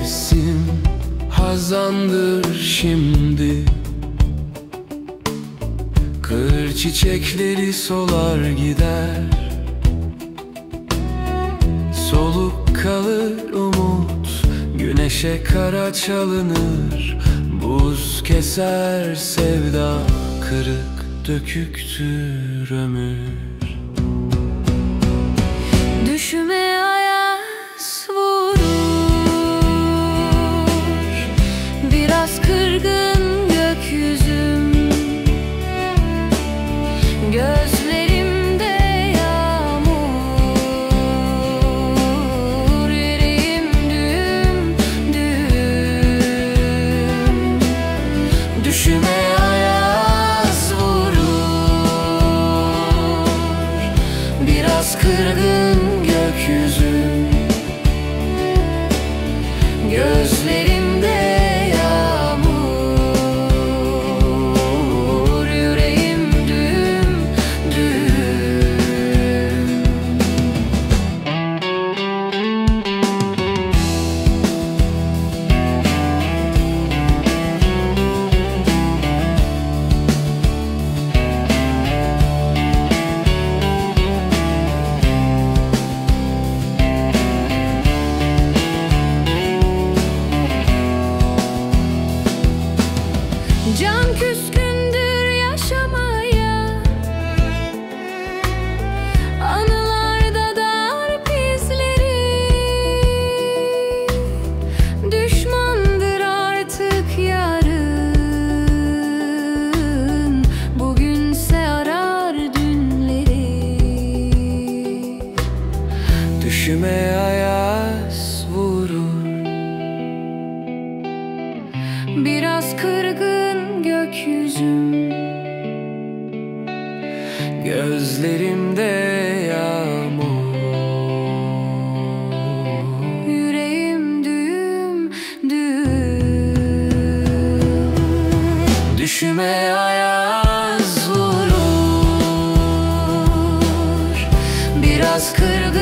mevsim hazandır şimdi. Kır çiçekleri solar gider, soluk kalır umut, güneşe kara çalınır. Buz keser sevda, kırık döküktür ömür. Düşüme ayaz vurur, biraz kırgın gökyüzüm. Gözlerimde yağmur, yüreğim düğüm düğüm. Düşüme ayaz vurur, biraz kırgın gökyüzüm. Gözlerimde yağmur, yüreğim düğüm düğüm. Can küskündür yaşamaya, anılarda darp izleri. Düşmandır artık yarın, bugünse arar dünleri. Düşüme ayaz vurur, Biraz kırgın gökyüzüm. gözlerimde yağmur. Yüreğim düğüm düğüm. Düşüme ayaz vurur, Biraz kırgın